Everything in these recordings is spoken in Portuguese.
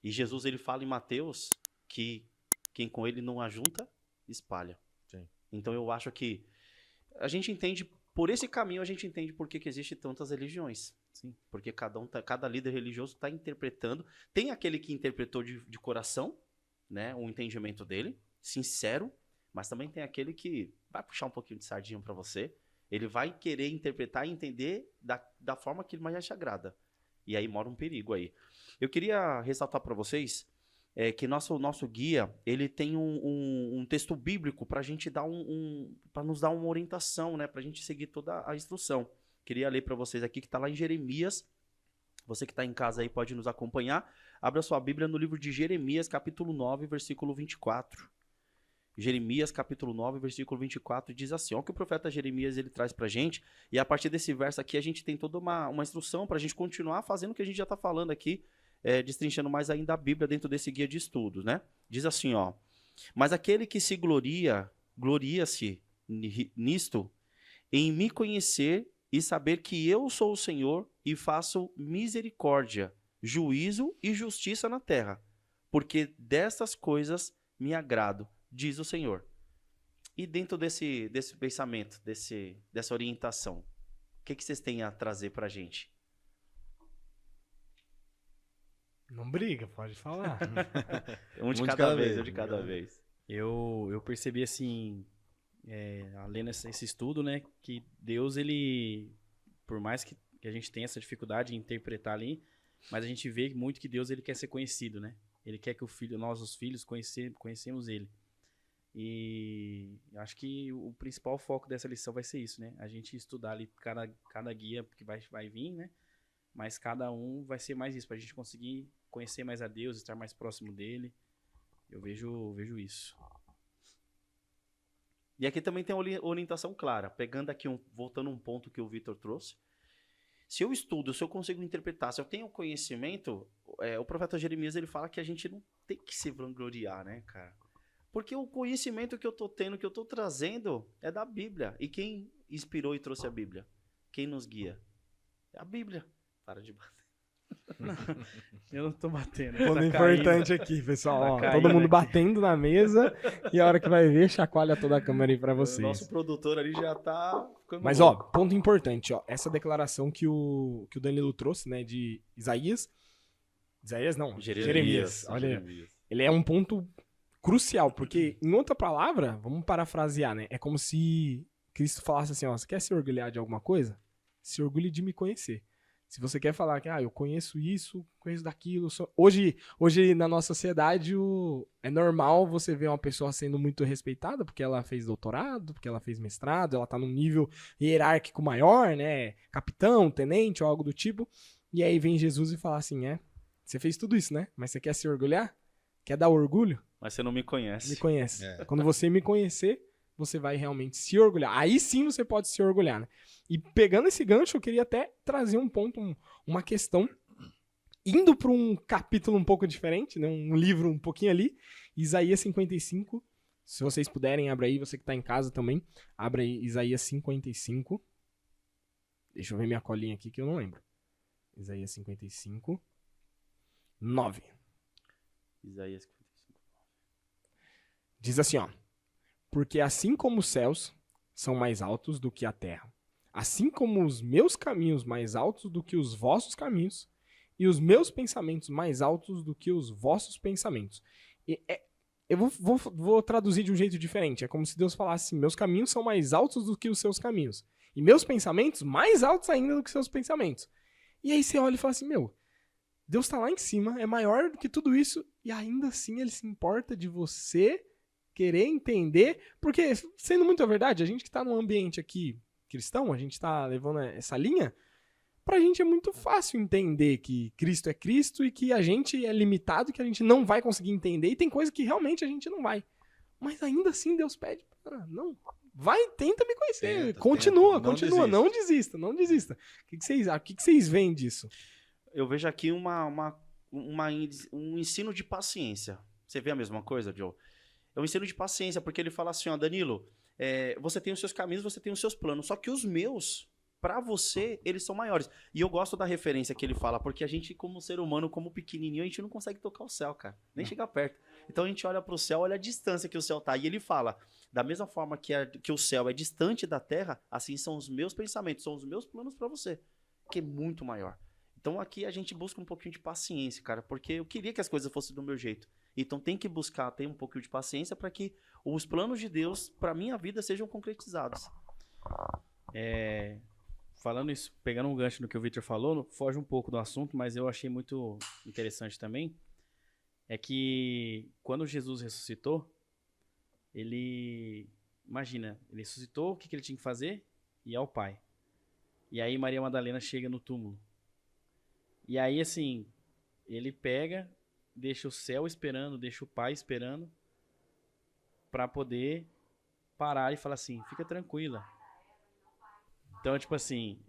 E Jesus, ele fala em Mateus que quem com ele não ajunta, espalha. Sim. Então eu acho que a gente entende, por esse caminho a gente entende por que existe tantas religiões. Sim. Porque cada líder religioso está interpretando. Tem aquele que interpretou de coração, né, o entendimento dele, sincero, mas também tem aquele que vai puxar um pouquinho de sardinha para você. Ele vai querer interpretar e entender da forma que mais te agrada. E aí mora um perigo aí. Eu queria ressaltar para vocês que nosso guia, ele tem um texto bíblico para a gente dar para nos dar uma orientação, né, para a gente seguir toda a instrução. Queria ler para vocês aqui, que está lá em Jeremias. Você que está em casa aí pode nos acompanhar. Abra sua Bíblia no livro de Jeremias, capítulo 9, versículo 24. Jeremias, capítulo 9, versículo 24, diz assim, olha o que o profeta Jeremias ele traz para a gente, e a partir desse verso aqui a gente tem toda uma instrução para a gente continuar fazendo o que a gente já está falando aqui, destrinchando mais ainda a Bíblia dentro desse guia de estudos, né? Diz assim, ó, mas aquele que se gloria-se nisto, em me conhecer e saber que eu sou o Senhor e faço misericórdia, juízo e justiça na terra, porque destas coisas me agrado, diz o Senhor. E dentro desse pensamento, dessa orientação, o que vocês têm a trazer pra gente? Não briga, pode falar. Um de cada vez. Eu percebi assim, além desse estudo, né, que Deus, ele, por mais que a gente tenha essa dificuldade em interpretar ali, mas a gente vê muito que Deus, ele quer ser conhecido, né? Ele quer que nós, os filhos, conhecemos ele. E acho que o principal foco dessa lição vai ser isso, né? A gente estudar ali cada guia que vai vir, né? Mas cada um vai ser mais isso, pra gente conseguir conhecer mais a Deus, estar mais próximo dele. Eu vejo isso. E aqui também tem uma orientação clara, pegando aqui, voltando um ponto que o Vitor trouxe. Se eu estudo, se eu consigo interpretar, se eu tenho conhecimento, o profeta Jeremias, ele fala que a gente não tem que se vangloriar, né, cara? Porque o conhecimento que eu tô tendo, que eu tô trazendo, é da Bíblia. E quem inspirou e trouxe a Bíblia? Quem nos guia? É a Bíblia. Para de bater. Eu não tô batendo. Ponto Tá importante caindo. aqui, pessoal. Tá Ó, caindo todo mundo aqui. batendo na mesa e a hora que vai ver, chacoalha toda a câmera aí pra O vocês. nosso produtor ali já tá ficando Mas, ó, louco. ponto importante, ó. Essa declaração que o Danilo trouxe, né, de Isaías. Isaías não, Jeremias. Olha, Jeremias. ele é um ponto crucial, porque, em outra palavra, vamos parafrasear, né? É como se Cristo falasse assim, ó, você quer se orgulhar de alguma coisa? Se orgulhe de me conhecer. Se você quer falar que, eu conheço isso, conheço daquilo... Hoje na nossa sociedade, é normal você ver uma pessoa sendo muito respeitada porque ela fez doutorado, porque ela fez mestrado, ela tá num nível hierárquico maior, né? Capitão, tenente ou algo do tipo. E aí vem Jesus e fala assim, você fez tudo isso, né? Mas você quer se orgulhar? Quer dar orgulho? Mas você não me conhece. Me conhece. Quando você me conhecer, você vai realmente se orgulhar. Aí sim você pode se orgulhar, né? E pegando esse gancho, eu queria até trazer um ponto, uma questão, indo para um capítulo um pouco diferente, né? Um livro um pouquinho ali, Isaías 55. Se vocês puderem, abra aí, você que está em casa também, abra aí Isaías 55. Deixa eu ver minha colinha aqui que eu não lembro. Isaías 55, 9. Isaías 55. Diz assim, ó. Porque assim como os céus são mais altos do que a terra, assim como os meus caminhos mais altos do que os vossos caminhos, e os meus pensamentos mais altos do que os vossos pensamentos. Eu vou traduzir de um jeito diferente. É como se Deus falasse assim, meus caminhos são mais altos do que os seus caminhos. E meus pensamentos mais altos ainda do que seus pensamentos. E aí você olha e fala assim, Deus está lá em cima, é maior do que tudo isso, e ainda assim ele se importa de você querer entender, porque, sendo muito a verdade, a gente que está num ambiente aqui cristão, a gente está levando essa linha, pra gente é muito fácil entender que Cristo é Cristo e que a gente é limitado, que a gente não vai conseguir entender, e tem coisa que realmente a gente não vai. Mas ainda assim Deus pede, não, vai, tenta me conhecer, continua, não desista. O que vocês acham? O que vocês veem disso? Eu vejo aqui um ensino de paciência. Você vê a mesma coisa, Joe? É um ensino de paciência, porque ele fala assim, ó, Danilo, você tem os seus caminhos, você tem os seus planos, só que os meus, pra você, eles são maiores. E eu gosto da referência que ele fala, porque a gente, como ser humano, como pequenininho, a gente não consegue tocar o céu, cara. Nem chegar perto. Então a gente olha pro céu, olha a distância que o céu tá. E ele fala, da mesma forma que o céu é distante da terra, assim são os meus pensamentos, são os meus planos pra você. Que é muito maior. Então aqui a gente busca um pouquinho de paciência, cara, porque eu queria que as coisas fossem do meu jeito. Então tem que buscar ter um pouquinho de paciência para que os planos de Deus para minha vida sejam concretizados. Falando isso, pegando um gancho no que o Victor falou, foge um pouco do assunto, mas eu achei muito interessante também, é que quando Jesus ressuscitou, imagina, ele ressuscitou, o que ele tinha que fazer? Ir ao Pai. E aí Maria Madalena chega no túmulo. E aí, assim, ele pega, deixa o céu esperando, deixa o Pai esperando, pra poder parar e falar assim, fica tranquila. Então, tipo assim,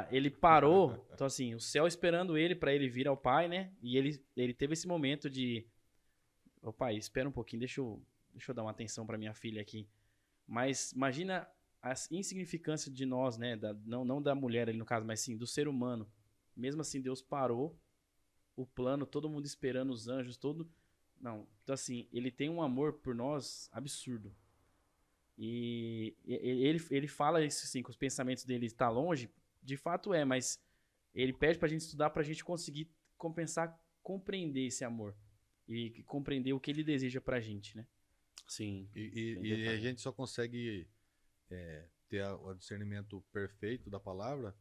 ele parou, então assim, o céu esperando ele pra ele vir ao Pai, né? E ele teve esse momento de, ô Pai, espera um pouquinho, deixa eu dar uma atenção pra minha filha aqui. Mas imagina a insignificância de nós, né? Não da mulher ali no caso, mas sim do ser humano. Mesmo assim, Deus parou o plano, todo mundo esperando os anjos, todo... Não, então assim, ele tem um amor por nós absurdo. E ele fala isso assim, que os pensamentos dele estão longe, de fato mas ele pede pra gente estudar pra gente conseguir compreender esse amor. E compreender o que ele deseja pra gente, né? Sim. E a gente só consegue ter o discernimento perfeito da palavra,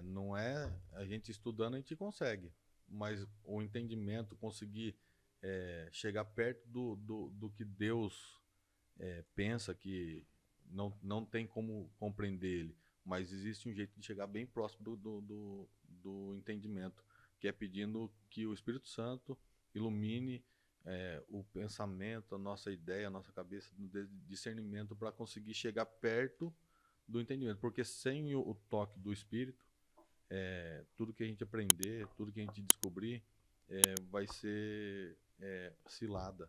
não é a gente estudando, a gente consegue, mas o entendimento, conseguir chegar perto do que Deus pensa, que não tem como compreender ele, mas existe um jeito de chegar bem próximo do entendimento, que é pedindo que o Espírito Santo ilumine o pensamento, a nossa ideia, a nossa cabeça, no discernimento para conseguir chegar perto do entendimento, porque sem o toque do Espírito, tudo que a gente aprender, tudo que a gente descobrir vai ser cilada,